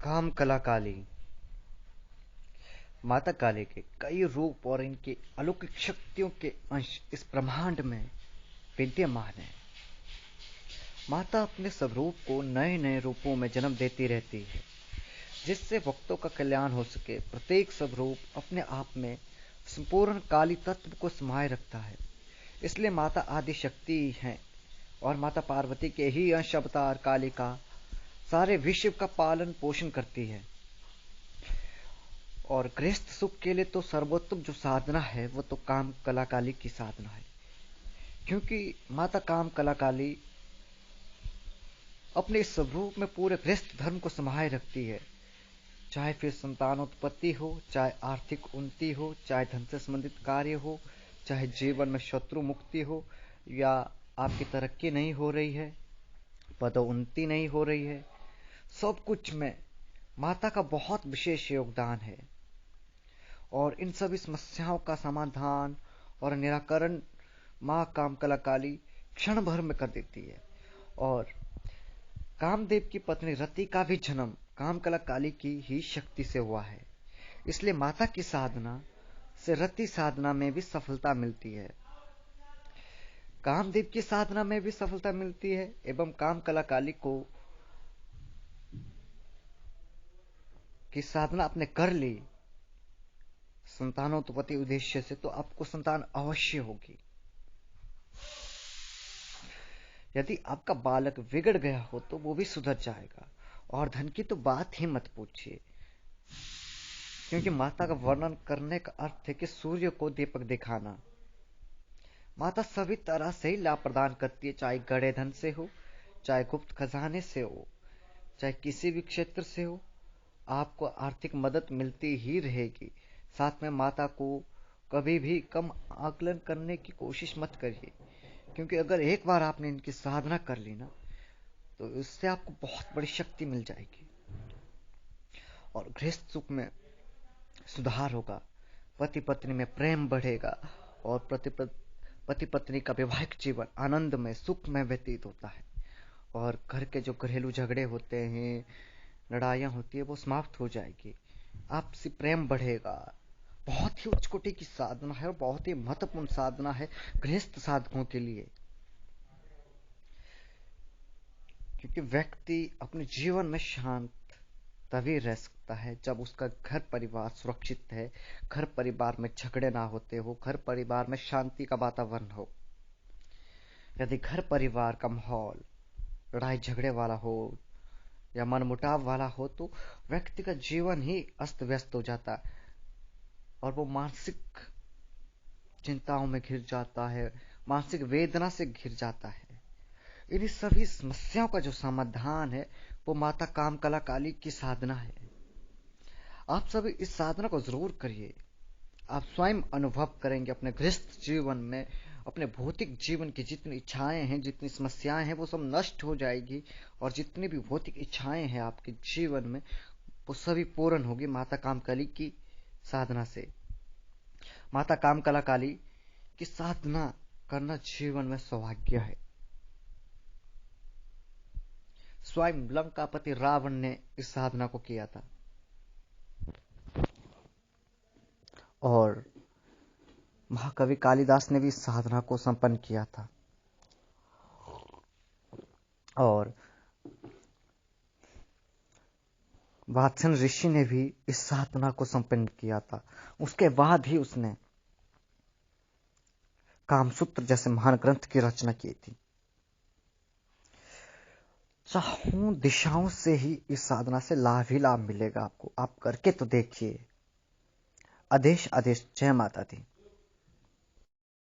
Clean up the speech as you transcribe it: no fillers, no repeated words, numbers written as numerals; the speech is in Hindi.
काम कला काली। माता काली के कई रूप और इनकी अलौकिक शक्तियों के अंश इस ब्रह्मांड में विद्यमान है। माता अपने स्वरूप को नए नए रूपों में जन्म देती रहती है, जिससे भक्तों का कल्याण हो सके। प्रत्येक स्वरूप अपने आप में संपूर्ण काली तत्व को समाये रखता है। इसलिए माता आदि शक्ति है और माता पार्वती के ही अंश अवतार कालिका सारे विश्व का पालन पोषण करती है। और गृहस्थ सुख के लिए तो सर्वोत्तम जो साधना है वो तो काम कला काली की साधना है, क्योंकि माता काम कला काली अपने इस स्वरूप में पूरे गृहस्थ धर्म को समाये रखती है। चाहे फिर संतानोत्पत्ति हो, चाहे आर्थिक उन्नति हो, चाहे धन से संबंधित कार्य हो, चाहे जीवन में शत्रु मुक्ति हो, या आपकी तरक्की नहीं हो रही है, पदोन्नति नहीं हो रही है, सब कुछ में माता का बहुत विशेष योगदान है। और इन सभी समस्याओं का समाधान और निराकरण माँ कामकला काली क्षण भर में कर देती है। और कामदेव की पत्नी रति का भी जन्म कामकला काली की ही शक्ति से हुआ है। इसलिए माता की साधना से रति साधना में भी सफलता मिलती है, कामदेव की साधना में भी सफलता मिलती है। एवं कामकला काली को की साधना आपने कर ली संतानोत्पत्ति उद्देश्य से, तो आपको संतान अवश्य होगी। यदि आपका बालक बिगड़ गया हो तो वो भी सुधर जाएगा। और धन की तो बात ही मत पूछिए, क्योंकि माता का वर्णन करने का अर्थ है कि सूर्य को दीपक दिखाना। माता सभी तरह से ही लाभ प्रदान करती है, चाहे गड़े धन से हो, चाहे गुप्त खजाने से हो, चाहे किसी भी क्षेत्र से हो, आपको आर्थिक मदद मिलती ही रहेगी। साथ में माता को कभी भी कम आकलन करने की कोशिश मत करिए, क्योंकि अगर एक बार आपने इनकी साधना कर ली ना, तो इससे आपको बहुत बड़ी शक्ति मिल जाएगी और गृहस्थ सुख में सुधार होगा, पति पत्नी में प्रेम बढ़ेगा और पति पत्नी का वैवाहिक जीवन आनंद में सुख में व्यतीत होता है। और घर के जो घरेलू झगड़े होते हैं, लड़ाइयाँ होती है, वो समाप्त हो जाएगी, आपसी प्रेम बढ़ेगा। बहुत ही उच्च कोटि की साधना है और बहुत ही महत्वपूर्ण साधना है गृहस्थ साधकों के लिए, क्योंकि व्यक्ति अपने जीवन में शांत तभी रह सकता है जब उसका घर परिवार सुरक्षित है, घर परिवार में झगड़े ना होते हो, घर परिवार में शांति का वातावरण हो। यदि घर परिवार का माहौल लड़ाई झगड़े वाला हो या मनमुटाव वाला हो, तो व्यक्ति का जीवन ही अस्त व्यस्त हो जाता और वो मानसिक चिंताओं में घिर जाता है, मानसिक वेदना से घिर जाता है। इन सभी समस्याओं का जो समाधान है वो माता कामकला काली की साधना है। आप सभी इस साधना को जरूर करिए। आप स्वयं अनुभव करेंगे अपने गृहस्थ जीवन में, अपने भौतिक जीवन की जितनी इच्छाएं हैं, जितनी समस्याएं हैं, वो सब नष्ट हो जाएगी और जितनी भी भौतिक इच्छाएं हैं आपके जीवन में, वो सभी पूर्ण होगी माता कामकली की साधना से। माता कामकला काली की साधना करना जीवन में सौभाग्य है। स्वयं लंकापति रावण ने इस साधना को किया था और महाकवि कालिदास ने भी इस साधना को संपन्न किया था और वात्सन ऋषि ने भी इस साधना को संपन्न किया था। उसके बाद ही उसने कामसूत्र जैसे महान ग्रंथ की रचना की थी। चारों दिशाओं से ही इस साधना से लाभ ही लाभ मिलेगा आपको। आप करके तो देखिए। आदेश आदेश। जय माता दी।